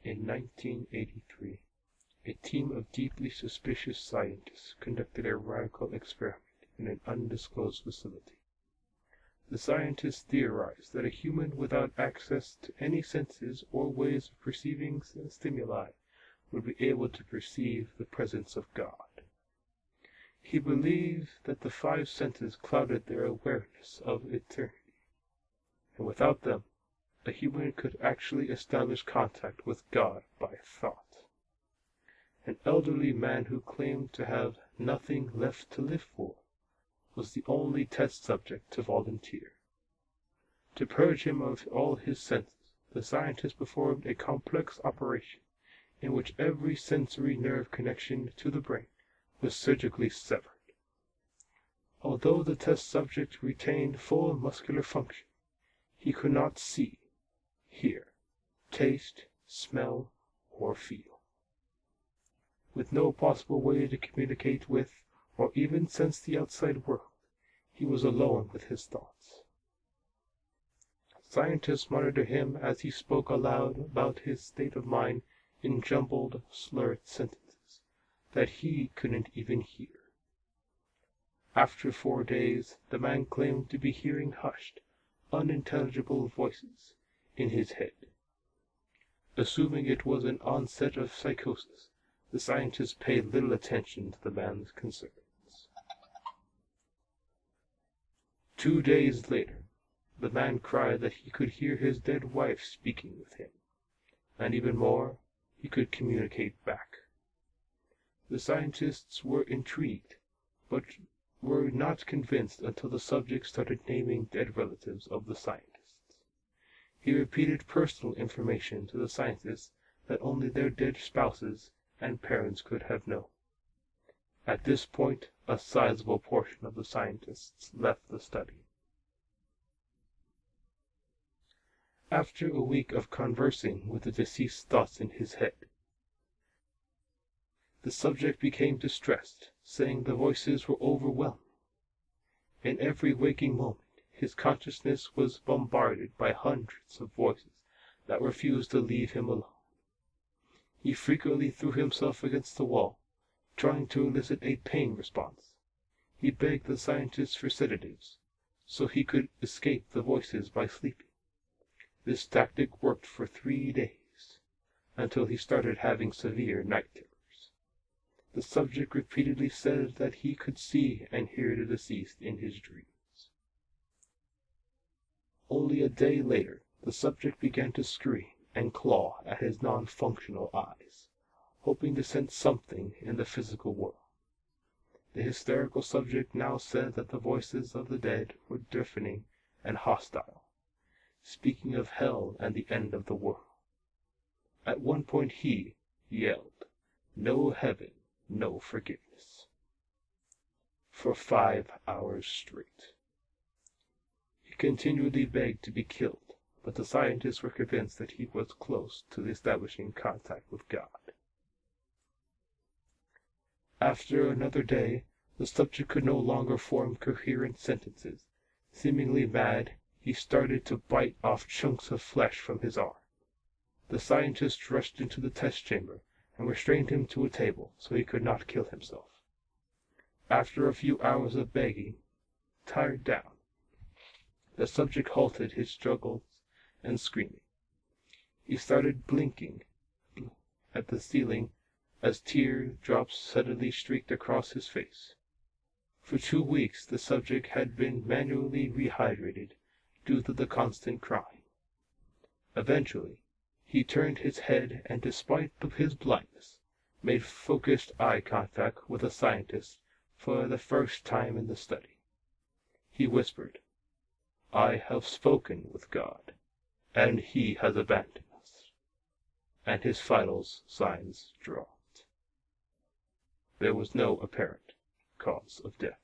In 1983, a team of deeply suspicious scientists conducted a radical experiment in an undisclosed facility. The scientists theorized that a human without access to any senses or ways of perceiving stimuli would be able to perceive the presence of God. He believed that the five senses clouded their awareness of eternity, and without them, a human could actually establish contact with God by thought. An elderly man who claimed to have nothing left to live for was the only test subject to volunteer. To purge him of all his senses, the scientists performed a complex operation in which every sensory nerve connection to the brain was surgically severed. Although the test subject retained full muscular function, he could not see, hear, taste, smell, or feel. With no possible way to communicate with or even sense the outside world, he was alone with his thoughts. Scientists monitored him as he spoke aloud about his state of mind in jumbled, slurred sentences that he couldn't even hear. After 4 days, the man claimed to be hearing hushed, unintelligible voices in his head. Assuming it was an onset of psychosis, the scientists paid little attention to the man's concerns. 2 days later, the man cried that he could hear his dead wife speaking with him, and even more, he could communicate back. The scientists were intrigued, but were not convinced until the subject started naming dead relatives of the scientists. He repeated personal information to the scientists that only their dead spouses and parents could have known. At this point, a sizable portion of the scientists left the study. After a week of conversing with the deceased's thoughts in his head, the subject became distressed, saying the voices were overwhelming. In every waking moment, his consciousness was bombarded by hundreds of voices that refused to leave him alone. He frequently threw himself against the wall, trying to elicit a pain response. He begged the scientists for sedatives, so he could escape the voices by sleeping. This tactic worked for 3 days, until he started having severe night terrors. The subject repeatedly said that he could see and hear the deceased in his dreams. Only a day later, the subject began to scream and claw at his non-functional eyes, hoping to sense something in the physical world. The hysterical subject now said that the voices of the dead were deafening and hostile, speaking of hell and the end of the world. At one point he yelled, "No heaven, no forgiveness," for 5 hours straight. He continually begged to be killed, but the scientists were convinced that he was close to establishing contact with God. After another day, the subject could no longer form coherent sentences. Seemingly mad, he started to bite off chunks of flesh from his arm. The scientists rushed into the test chamber and restrained him to a table so he could not kill himself. After a few hours of begging, tired down, the subject halted his struggles and screaming. He started blinking at the ceiling as tear drops suddenly streaked across his face. For 2 weeks the subject had been manually rehydrated due to the constant crying. Eventually, he turned his head and, despite his blindness, made focused eye contact with a scientist for the first time in the study. He whispered, "I have spoken with God, and he has abandoned us," and his vital signs dropped. There was no apparent cause of death.